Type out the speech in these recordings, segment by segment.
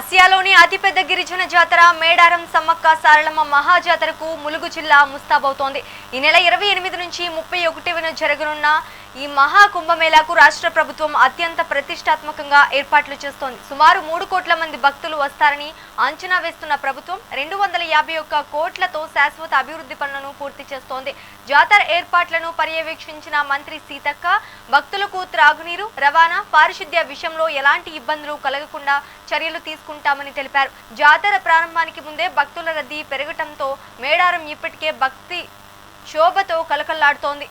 ఆసియాలోని అతిపెద్ద గిరిజన జాతర మేడారం సమ్మక్క సారలమ్మ మహాజాతరకు ములుగు జిల్లా ముస్తాబవుతోంది. ఈ నెల 28 నుంచి 31న జరగనున్న ఈ మహా కుంభమేళాకు రాష్ట్ర ప్రభుత్వం అత్యంత ప్రతిష్టాత్మకంగా ఏర్పాట్లు చేస్తోంది. సుమారు 3 కోట్ల మంది భక్తులు వస్తారని అంచనా వేస్తున్న ప్రభుత్వం 251 కోట్లతో శాశ్వత అభివృద్ధి పనులను పూర్తి చేస్తోంది. జాతర ఏర్పాట్లను పర్యవేక్షించిన మంత్రి సీతక్క భక్తులకు త్రాగునీరు, రవాణా, పారిశుద్ధ్య విషయంలో ఎలాంటి ఇబ్బందులు కలగకుండా చర్యలు తీసుకుంటామని తెలిపారు. జాతర ప్రారంభానికి ముందే భక్తుల రద్దీ పెరగటంతో మేడారం ఇప్పటికే భక్తి శోభతో కలకల్లాడుతోంది.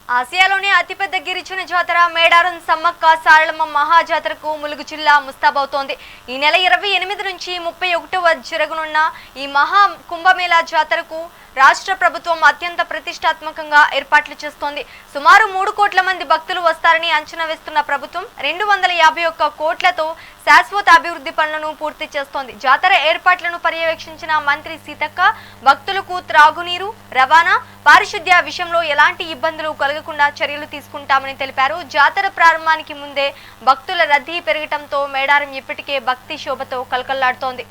ఆసియాలోని అతిపెద్ద గిరిజన జాతర మేడారం సమ్మక్క సారలమ్మ మహాజాతరకు ములుగు జిల్లా ముస్తాబవుతోంది. ఈ నెల 28 నుంచి 31వ జరగనున్న ఈ మహా కుంభమేళా జాతరకు రాష్ట్ర ప్రభుత్వం అత్యంత ప్రతిష్టాత్మకంగా ఏర్పాట్లు చేస్తోంది. సుమారు 3 కోట్ల మంది భక్తులు వస్తారని అంచనా వేస్తున్న ప్రభుత్వం 251 కోట్లతో శాశ్వత అభివృద్ధి పనులను పూర్తి చేస్తోంది. జాతర ఏర్పాట్లను పర్యవేక్షించిన మంత్రి సీతక్క భక్తులకు త్రాగునీరు, రవాణా, పారిశుద్ధ్య విషయంలో ఎలాంటి ఇబ్బందులు కలగకుండా చర్యలు తీసుకుంటామని తెలిపారు. జాతర ప్రారంభానికి ముందే భక్తుల రద్దీ పెరగటంతో మేడారం ఇప్పటికే భక్తి శోభతో కలకల్లాడుతోంది.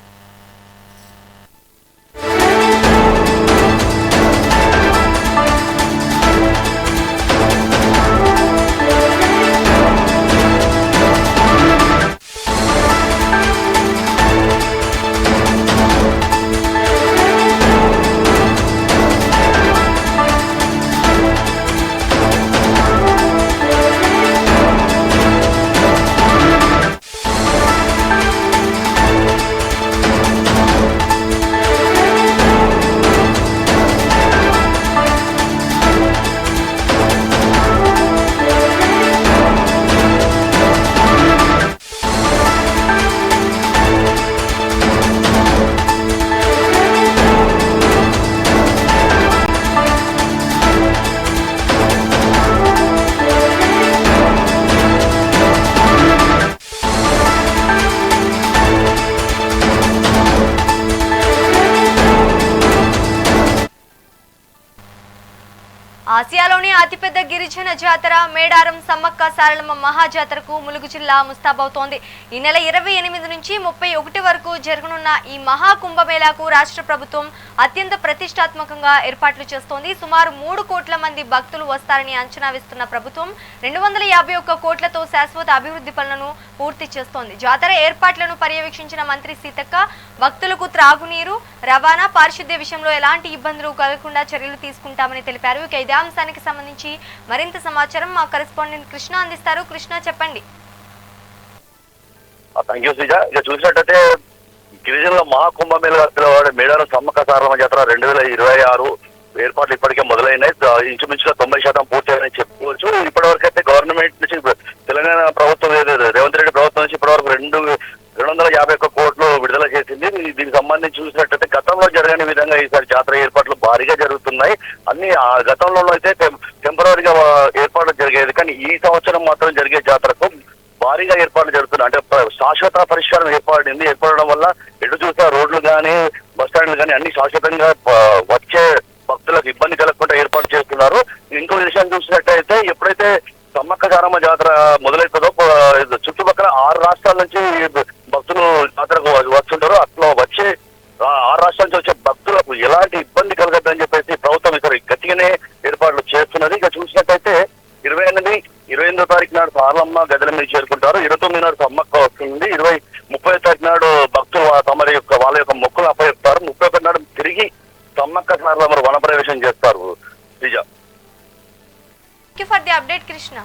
ఆసియాలోని అతిపెద్ద గిరిజన జాతర మేడారం సమ్మక్క సారలమ్మ మహాజాతరకు ములుగు జిల్లా ముస్తాబవుతోంది. ఈ నెల 28 నుంచి 31 వరకు జరగనున్న ఈ మహా కుంభమేళాకు రాష్ట్ర ప్రభుత్వం అత్యంత ప్రతిష్టాత్మకంగా ఏర్పాట్లు చేస్తోంది. సుమారు 3 కోట్ల మంది భక్తులు వస్తారని అంచనా వేస్తున్న ప్రభుత్వం 251 కోట్లతో శాశ్వత అభివృద్ధి పనులను పూర్తి చేస్తోంది. జాతర ఏర్పాట్లను పర్యవేక్షించిన మంత్రి సీతక్క భక్తులకు త్రాగునీరు, రవాణా, పారిశుద్ధ్య విషయంలో ఎలాంటి ఇబ్బందులు కలగకుండా చర్యలు తీసుకుంటామని తెలిపారు. ఇదే అంశానికి సంబంధించి మరింత సమాచారం మా కరెస్పాండెంట్ కృష్ణ అందిస్తారు. కృష్ణ, చెప్పండి. చూసినట్టయితే గిరిజనుల మహాకుంభమేళ మేడారం సమ్మక్క సారలమ్మ జాతర 2026 ఏర్పాట్లు ఇప్పటికే మొదలైనాయి. ఇంచుమించుగా 90% పూర్తయినాయని చెప్పుకోవచ్చు. ఇప్పటివరకు అయితే గవర్నమెంట్ నుంచి తెలంగాణ ప్రభుత్వం రేవంత్ రెడ్డి ప్రభుత్వం నుంచి ఇప్పటివరకు 251 కోట్లు విడుదల చేసింది. దీనికి సంబంధించి చూసినట్టయితే గతంలో జరగని విధంగా ఈసారి జాతర ఏర్పాట్లు భారీగా జరుగుతున్నాయి. అన్ని గతంలో అయితే టెంపరీగా ఏర్పాట్లు జరిగేది, కానీ ఈ సంవత్సరం మాత్రం జరిగే జాతరకు భారీగా ఏర్పాట్లు జరుగుతున్నాయి. అంటే శాశ్వత పరిష్కారం ఏర్పడడం వల్ల ఎటు చూసా రోడ్లు కానీ బస్టాండ్లు కానీ అన్ని శాశ్వతంగా వచ్చే భక్తులకు ఇబ్బంది కలగకుండా ఏర్పాటు చేస్తున్నారు. ఇంకో విషయం చూసినట్టయితే ఎప్పుడైతే సమ్మక్క సారమ్మ జాతర మొదలవుతుందో చుట్టుపక్కల 6 రాష్ట్రాల నుంచి భక్తులు జాతరకు వస్తుంటారు. అట్లా వచ్చే 6 రాష్ట్రాల నుంచి వచ్చే భక్తులకు ఎలాంటి ఇబ్బంది కలగద్దని చెప్పేసి ప్రభుత్వం ఇక్కడ గట్టిగానే ఏర్పాట్లు చేస్తున్నది. ఇక చూసినట్టయితే 28వ తారీఖు నాడు సారలమ్మ గద్దెల మీద చేరుకుంటారు. 29 నాడు సమ్మక్క వస్తుంది. 30వ తారీఖు నాడు భక్తులు వాళ్ళ యొక్క మొక్కులు అప్పచెప్తారు. 31 నాడు తిరిగి సమ్మక్క సారలమ్మ వనప్రవేశం చేస్తారు. నిజ ఫర్ ది అప్డేట్ కృష్ణ.